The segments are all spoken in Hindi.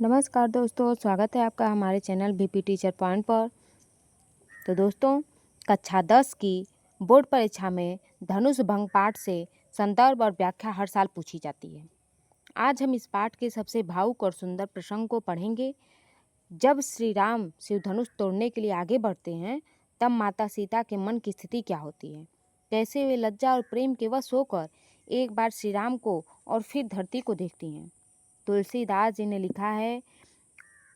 नमस्कार दोस्तों, स्वागत है आपका हमारे चैनल बीपी टीचर पॉइंट पर। तो दोस्तों, कक्षा 10 की बोर्ड परीक्षा में धनुष भंग पाठ से संदर्भ और व्याख्या हर साल पूछी जाती है। आज हम इस पाठ के सबसे भावुक और सुंदर प्रसंग को पढ़ेंगे। जब श्री राम शिव धनुष तोड़ने के लिए आगे बढ़ते हैं, तब माता सीता के मन की स्थिति क्या होती है, कैसे वे लज्जा और प्रेम के वश होकर एक बार श्री राम को और फिर धरती को देखती हैं। तुलसीदास जी ने लिखा है,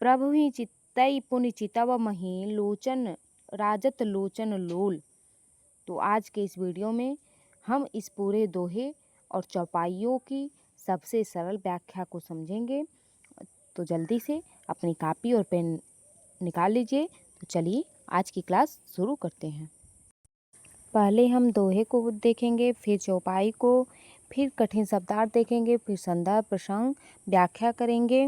प्रभु ही चित्तई पुनि चितव मही लोचन राजत लोचन लोल। तो आज के इस वीडियो में हम इस पूरे दोहे और चौपाइयों की सबसे सरल व्याख्या को समझेंगे। तो जल्दी से अपनी कॉपी और पेन निकाल लीजिए। तो चलिए आज की क्लास शुरू करते हैं। पहले हम दोहे को देखेंगे, फिर चौपाई को, फिर कठिन शब्दार्थ देखेंगे, फिर संदर्भ प्रसंग व्याख्या करेंगे।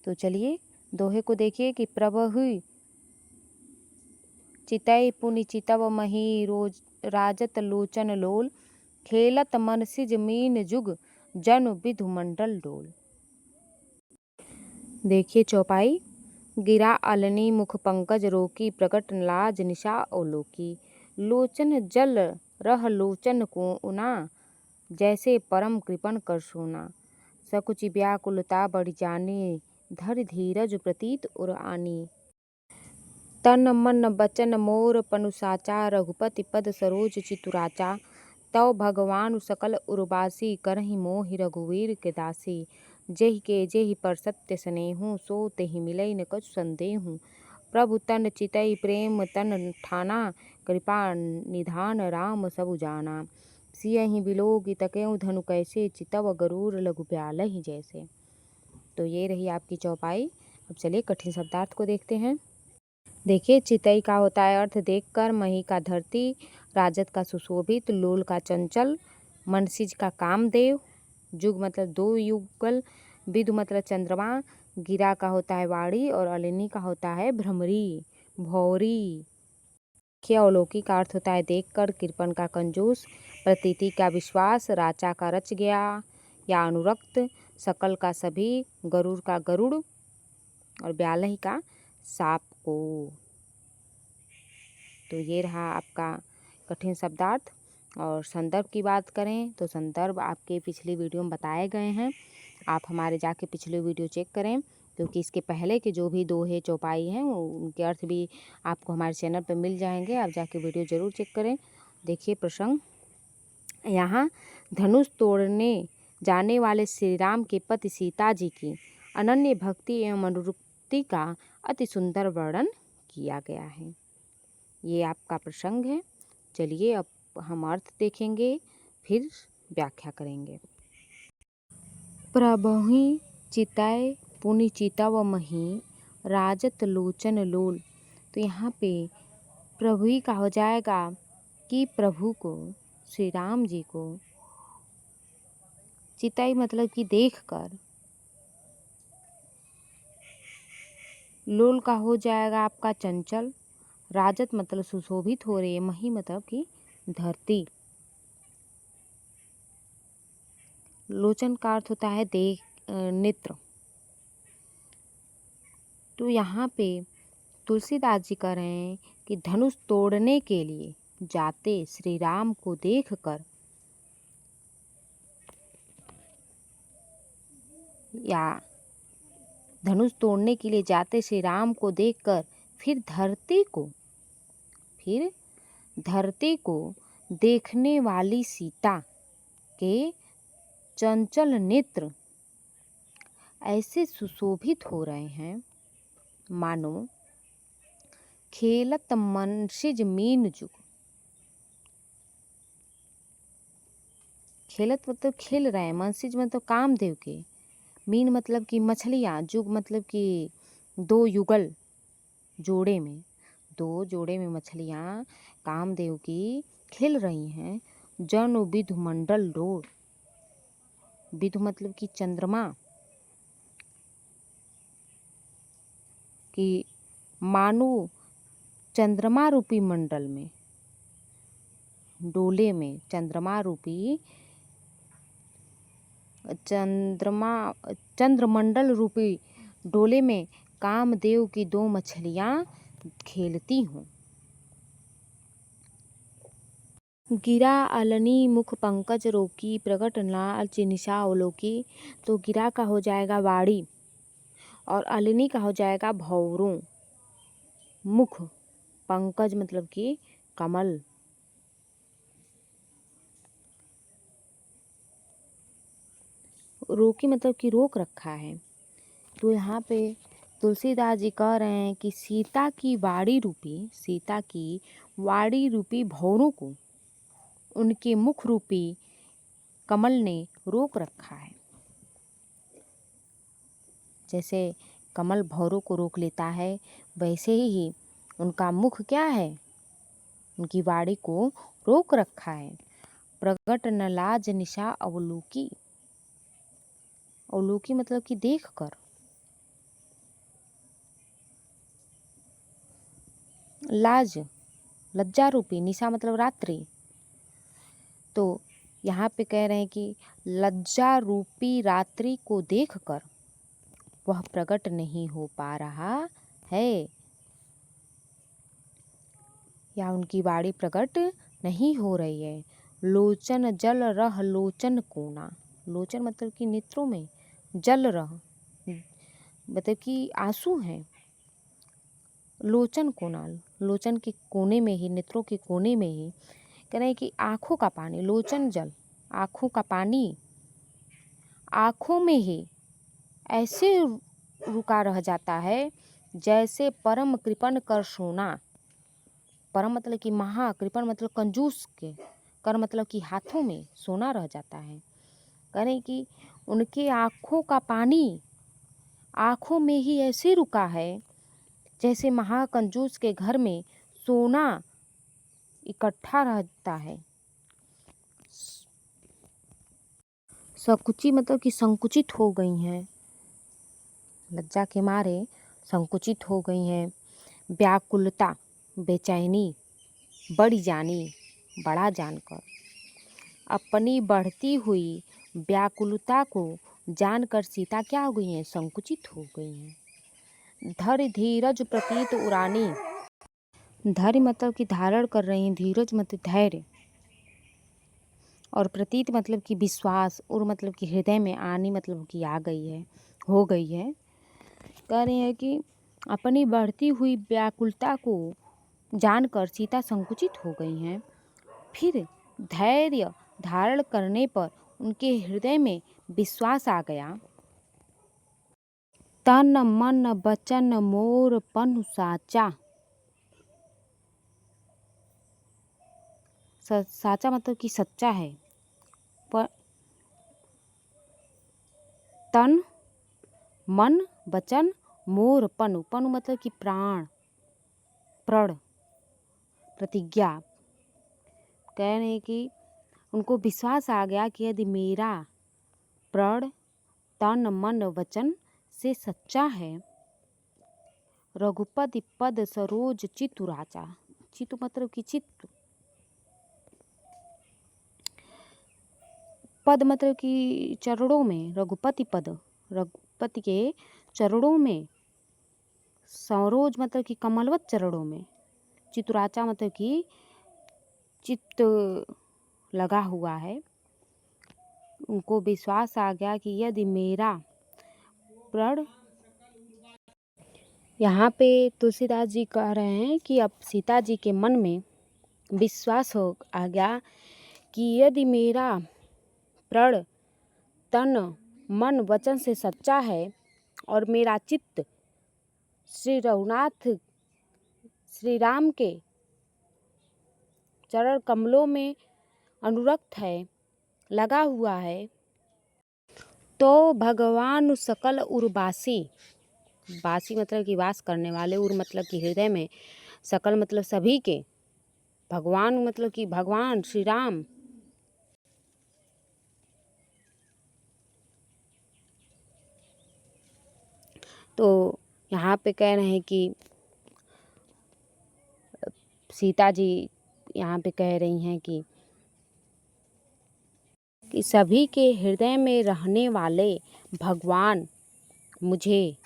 तो चलिए दोहे को देखिए कि प्रभु चितई पुनि चितव मही रोज राजत लोचन लोल खेलत मन सिज मीन जुग जन विधु मंडल डोल। देखिए चौपाई, गिरा अलनी मुख पंकज रोकी प्रकट लाज निशा अवलोकी लोचन जल रह लोचन को उना जैसे परम कृपण कर सोना सकुच व्याकुलता बढ़ जाने धर धीरज प्रतीत उर आनी तन मन बचन मोर पनुसाचा रघुपति पद सरोज चितुराचा तव भगवान सकल उर्वासी करहि मोहि रघुवीर के दासी जेहि के जेहि पर सत्य स्नेहु सो तेहि मिलई न कछु संदेहु प्रभु तन चितई प्रेम तन ठाना कृपा निधान राम सबु जाना सियहि बिलोक तकेउ धनु कैसे चितव गरूर लघु प्यालहि जैसे। तो ये रही आपकी चौपाई। अब चलिए कठिन शब्दार्थ को देखते हैं। देखिए, चितई का होता है अर्थ देखकर, मही का धरती, राजत का सुशोभित, लोल का चंचल, मनसिज का कामदेव, जुग मतलब दो युगल, विधु मतलब चंद्रमा, गिरा का होता है वाणी और अलिनी का होता है भ्रमरी भौरी। अवलोकी का अर्थ होता है देखकर, कृपण का कंजूस, प्रतीति का विश्वास, राचा का रच गया या अनुरक्त, सकल का सभी, गरुड़ का गरुड़ और ब्यालही का सांप को। तो ये रहा आपका कठिन शब्दार्थ। और संदर्भ की बात करें तो संदर्भ आपके पिछली वीडियो में बताए गए हैं। आप हमारे जाके पिछले वीडियो चेक करें, क्योंकि इसके पहले के जो भी दोहे चौपाई हैं उनके अर्थ भी आपको हमारे चैनल पर मिल जाएंगे। आप जाके वीडियो ज़रूर चेक करें। देखिए प्रसंग, यहाँ धनुष तोड़ने जाने वाले श्री राम के पति सीता जी की अनन्य भक्ति एवं अनुरक्ति का अति सुंदर वर्णन किया गया है। ये आपका प्रसंग है। चलिए अब हम अर्थ देखेंगे, फिर व्याख्या करेंगे। प्रभहि चितय पुनि चितव मही राजत लोचन लोल। तो यहाँ पे प्रभु ही का हो जाएगा कि प्रभु को, श्री राम जी को, चितई मतलब कि देखकर, लोल का हो जाएगा आपका चंचल, राजत मतलब सुशोभित हो रही है, मही मतलब कि धरती, लोचन का अर्थ होता है देख नेत्र। तो यहाँ पे तुलसीदास जी कह रहे हैं कि धनुष तोड़ने के लिए जाते श्री राम को देखकर या धनुष तोड़ने के लिए जाते श्री राम को देखकर फिर धरती को देखने वाली सीता के चंचल नेत्र ऐसे सुशोभित हो रहे हैं मानो खेलत मनसिज मीन जुग। खेलत मतलब खेल रहे हैं, मनसिज मतलब कामदेव के, मीन मतलब कि मछलियाँ, जुग मतलब कि दो युगल, जोड़े में, दो जोड़े में मछलियाँ कामदेव की खेल रही हैं। जन विधु मंडल डोर, विधु मतलब कि चंद्रमा, कि मानो चंद्रमा रूपी मंडल में, डोले में चंद्रमा रूपी चंद्रमंडल रूपी डोले में कामदेव की 2 मछलियाँ खेलती हूँ। गिरा अलनी मुख पंकज रोकी प्रगट लाज निशा अवलोकी। तो गिरा का हो जाएगा वाड़ी और अलनी का हो जाएगा भौरों। मुख पंकज मतलब कि कमल। रोकी मतलब कि रोक रखा है। तो यहाँ पे तुलसीदास जी कह रहे हैं कि सीता की वाड़ी रूपी भौरों को उनके मुख रूपी कमल ने रोक रखा है। जैसे कमल भौरों को रोक लेता है, वैसे ही उनका मुख क्या है, उनकी वाड़ी को रोक रखा है। प्रगट न लाज निशा अवलोकी। अवलोकी मतलब कि देख कर। लाज लज्जा रूपी, निशा मतलब रात्रि। तो यहाँ पे कह रहे हैं कि लज्जा रूपी रात्रि को देखकर वह प्रकट नहीं हो पा रहा है, या उनकी वाणी प्रकट नहीं हो रही है। लोचन जल रह लोचन कोना। लोचन मतलब कि नेत्रों में, जल रह मतलब कि आंसू हैं। लोचन कोना, लोचन के कोने में ही, नेत्रों के कोने में ही कह रहे हैं कि आँखों का पानी, लोचन जल आँखों का पानी आँखों में ही ऐसे रुका रह जाता है जैसे परम कृपण कर सोना। परम मतलब कि महा, कृपण मतलब कंजूस के, कर मतलब कि हाथों में सोना रह जाता है। कह रहे कि उनके आँखों का पानी आँखों में ही ऐसे रुका है जैसे महाकंजूस के घर में सोना इकट्ठा रहता है। संकुची मतलब कि संकुचित हो गई हैं, लज्जा के मारे संकुचित हो गई हैं। व्याकुलता बेचैनी, बड़ी जानी बड़ा जानकर। अपनी बढ़ती हुई व्याकुलता को जानकर सीता क्या हो गई हैं, संकुचित हो गई हैं। धर धीरज प्रतीत उरानी। धैर्य मतलब कि धारण कर रही हैं, धीरज मतलब धैर्य, और प्रतीत मतलब कि विश्वास, और मतलब कि हृदय में आनी मतलब कि आ गई है, हो गई है। कह रही है कि अपनी बढ़ती हुई व्याकुलता को जानकर सीता संकुचित हो गई हैं। फिर धैर्य धारण करने पर उनके हृदय में विश्वास आ गया। तन मन वचन मोर पनु साचा। साचा मतलब कि सच्चा है। पर तन मन वचन मोर पनु, पनु मतलब कि प्राण, प्रण, प्रतिज्ञा। कह रहे हैं कि उनको विश्वास आ गया कि यदि मेरा प्रण तन मन वचन से सच्चा है, रघुपति पद सरोज चित्तु राजा। चित्तु मतलब कि चित्त, पद मतलब कि चरणों में, रघुपति पद रघुपति के चरणों में, सरोज मतलब कि कमलवत चरणों में, चितुराचा मतलब कि चित्त लगा हुआ है। उनको विश्वास आ गया कि यदि मेरा प्रण, यहाँ पे तुलसीदास जी कह रहे हैं कि अब सीता जी के मन में विश्वास हो आ गया कि यदि मेरा प्रण तन मन वचन से सच्चा है और मेरा चित्त श्री रघुनाथ श्री राम के चरण कमलों में अनुरक्त है, लगा हुआ है, तो भगवान सकल उर्वासी, वासी मतलब कि वास करने वाले, उर मतलब कि हृदय में, सकल मतलब सभी के, भगवान मतलब कि भगवान श्री राम, तो यहाँ पे कह रहे हैं कि सीता जी यहाँ पे कह रही हैं कि कि सभी के हृदय में रहने वाले भगवान मुझे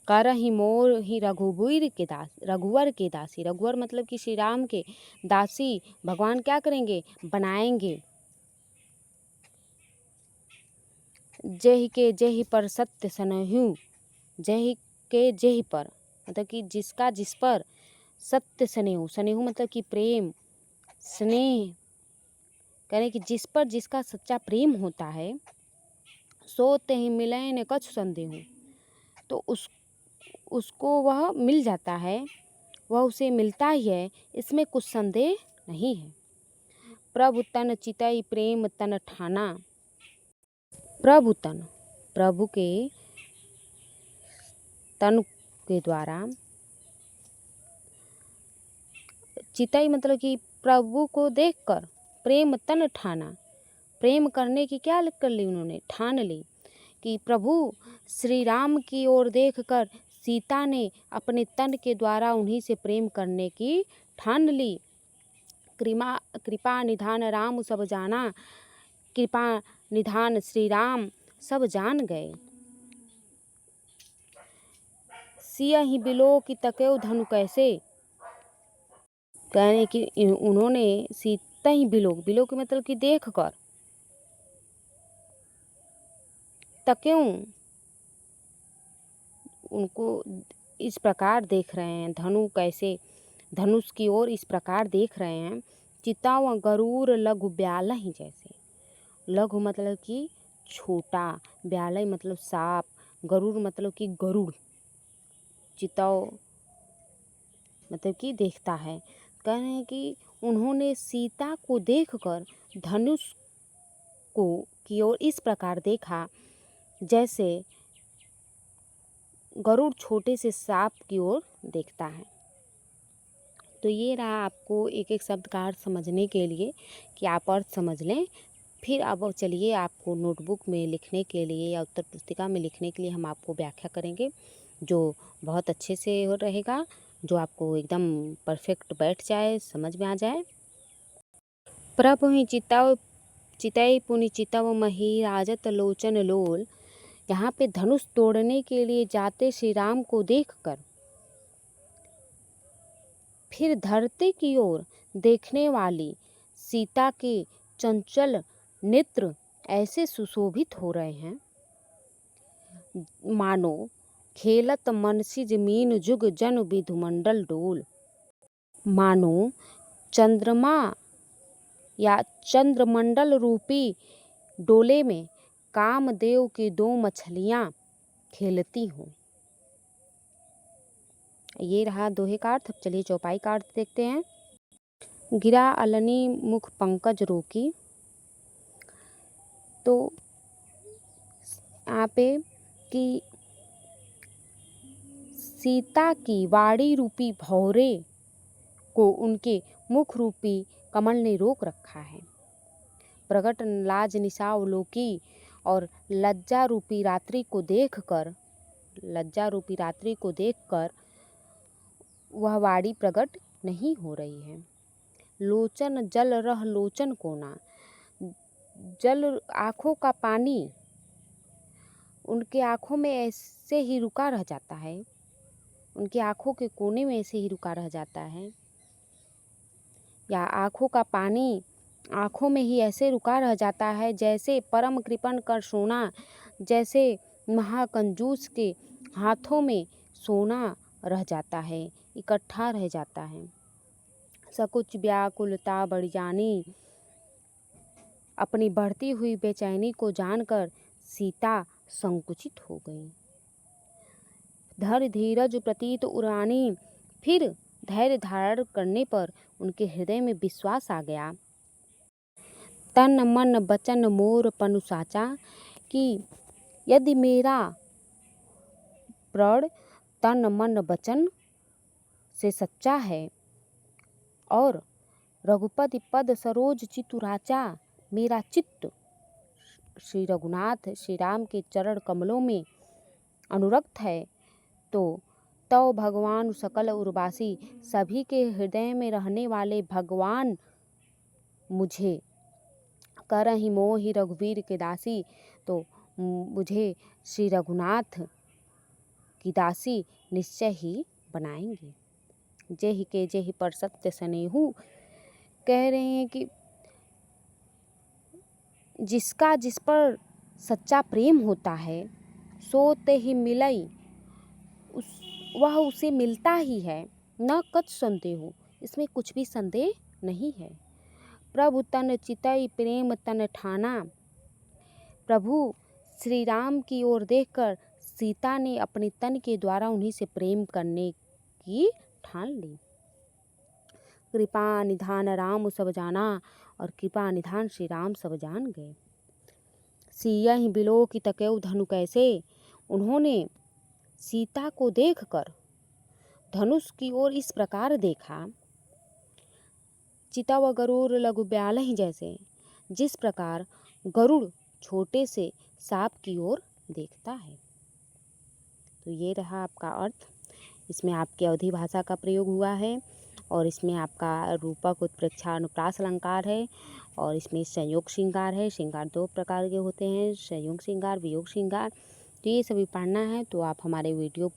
करहि मोर ही रघुवीर के दास, रघुवर के दासी। रघुवर मतलब कि श्री राम के दासी भगवान क्या करेंगे, बनाएंगे। जेहि के जेहि पर सत्य सनहु, जेहि के जेहि पर मतलब कि जिसका जिस पर सत्य स्नेह, स्नेह मतलब कि प्रेम स्नेह, करें कि जिस पर जिसका सच्चा प्रेम होता है, सो तेहि मिलै न कछु संदेहु, तो उसको वह मिल जाता है, वह उसे मिलता ही है, इसमें कुछ संदेह नहीं है। प्रभु तन चितई प्रेम तन ठाना। प्रभु तन, प्रभु के तन के द्वारा, चितई मतलब कि प्रभु को देखकर प्रेम तन ठाना, प्रेम करने की क्या कर ली उन्होंने, ठान ली कि प्रभु श्री राम की ओर देखकर सीता ने अपने तन के द्वारा उन्हीं से प्रेम करने की ठान ली। कृपा निधान राम सब जाना, कृपा निधान श्री राम सब जान गए। सियहि बिलो की तकेउ धनु कैसे, कहने कि उन्होंने सीता ही बिलोक, बिलोक मतलब कि देख कर, तकेउ उनको इस प्रकार देख रहे हैं, धनु कैसे, धनुष की ओर इस प्रकार देख रहे हैं। चिताव गरूर लघु ब्यालहि जैसे, लघु मतलब कि छोटा, ब्यालय मतलब सांप, गरुड़ मतलब कि गरुड़, चिताव मतलब कि देखता है। कह रहे हैं कि उन्होंने सीता को देखकर धनुष को की ओर इस प्रकार देखा जैसे गरुड़ छोटे से सांप की ओर देखता है। तो ये रहा आपको एक एक शब्द का अर्थ समझने के लिए कि आप अर्थ समझ लें। फिर अब चलिए आपको नोटबुक में लिखने के लिए या उत्तर पुस्तिका में लिखने के लिए हम आपको व्याख्या करेंगे, जो बहुत अच्छे से हो रहेगा, जो आपको एकदम परफेक्ट बैठ जाए, समझ में आ जाए। प्रभु ही चिताव चितई पुनि चितव मही राजत लोचन लोल। यहाँ पे धनुष तोड़ने के लिए जाते श्री राम को देखकर फिर धरती की ओर देखने वाली सीता के चंचल नेत्र ऐसे सुशोभित हो रहे हैं मानो खेलत मनसी जमीन जुग जन विधुमंडल डोल। मानो चंद्रमा या चंद्रमंडल रूपी डोले में कामदेव की दो मछलियाँ खेलती हों। ये रहा दोहे का अर्थ। अब चलिए चौपाई का अर्थ देखते हैं। गिरा अलनी मुख पंकज रोकी, तो यहाँ पे कि सीता की वाड़ी रूपी भौरे को उनके मुख रूपी कमल ने रोक रखा है। प्रगट लाज निशा अवलोकी, और लज्जा रूपी रात्रि को देखकर, लज्जा रूपी रात्रि को देखकर वह वाड़ी प्रकट नहीं हो रही है। लोचन जल रह लोचन कोना, जल आँखों का पानी उनके आँखों में ऐसे ही रुका रह जाता है, उनकी आँखों के कोने में ऐसे ही रुका रह जाता है, या आँखों का पानी आँखों में ही ऐसे रुका रह जाता है जैसे परम कृपण कर सोना, जैसे महाकंजूस के हाथों में सोना रह जाता है, इकट्ठा रह जाता है। सकुच व्याकुलता बढ़ जानी, अपनी बढ़ती हुई बेचैनी को जानकर सीता संकुचित हो गई। धैर्य धीरज प्रतीत उरानी, फिर धैर्य धारण करने पर उनके हृदय में विश्वास आ गया। तन मन बचन मोर पनु साचा, कि यदि मेरा प्रण तन मन वचन से सच्चा है और रघुपति पद सरोज चितुराचा, मेरा चित्त श्री रघुनाथ श्री राम के चरण कमलों में अनुरक्त है, तो तव भगवान सकल उर्वासी, सभी के हृदय में रहने वाले भगवान मुझे करहि मोहि रघुवीर के दासी, तो मुझे श्री रघुनाथ की दासी निश्चय ही बनाएंगे। जेहि के जेहि पर सत्य सनेहु, कह रहे हैं कि जिसका जिस पर सच्चा प्रेम होता है सो ते ही मिलई, वह उसे मिलता ही है, न कछ संदेह हो, इसमें कुछ भी संदेह नहीं है। प्रभु तन चितई प्रेम तन ठाना, प्रभु श्री राम की ओर देखकर सीता ने अपने तन के द्वारा उन्हीं से प्रेम करने की ठान ली। कृपा निधान राम सब जाना, और कृपा निधान श्री राम सब जान गए। सियहि बिलो की तकैउ धनु कैसे, उन्होंने सीता को देखकर धनुष की ओर इस प्रकार देखा, चितव गरुड़ लघु ब्यालहि जैसे, जिस प्रकार गरुड़ छोटे से सांप की ओर देखता है। तो ये रहा आपका अर्थ। इसमें आपकी अवधी भाषा का प्रयोग हुआ है और इसमें आपका रूपक उत्प्रेक्षा अनुप्रास अलंकार है और इसमें संयोग श्रृंगार है। श्रृंगार 2 प्रकार के होते हैं, संयोग श्रृंगार, वियोग श्रृंगार। तो ये सभी पढ़ना है तो आप हमारे वीडियो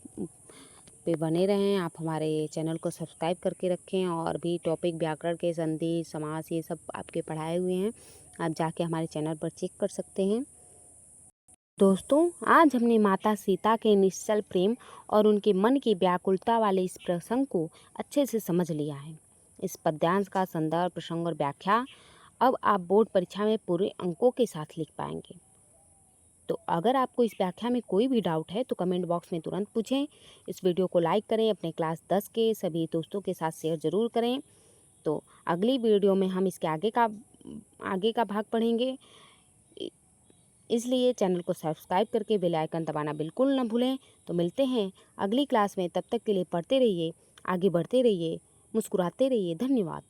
पे बने रहें, आप हमारे चैनल को सब्सक्राइब करके रखें और भी टॉपिक व्याकरण के संधि समास ये सब आपके पढ़ाए हुए हैं, आप जाके हमारे चैनल पर चेक कर सकते हैं। दोस्तों, आज हमने माता सीता के निश्चल प्रेम और उनके मन की व्याकुलता वाले इस प्रसंग को अच्छे से समझ लिया है। इस पद्यांश का संदर्भ, प्रसंग और व्याख्या अब आप बोर्ड परीक्षा में पूरे अंकों के साथ लिख पाएंगे। तो अगर आपको इस व्याख्या में कोई भी डाउट है तो कमेंट बॉक्स में तुरंत पूछें। इस वीडियो को लाइक करें, अपने क्लास 10 के सभी दोस्तों के साथ शेयर ज़रूर करें। तो अगली वीडियो में हम इसके आगे का भाग पढ़ेंगे, इसलिए चैनल को सब्सक्राइब करके बेल आइकन दबाना बिल्कुल न भूलें। तो मिलते हैं अगली क्लास में, तब तक के लिए पढ़ते रहिए, आगे बढ़ते रहिए, मुस्कुराते रहिए। धन्यवाद।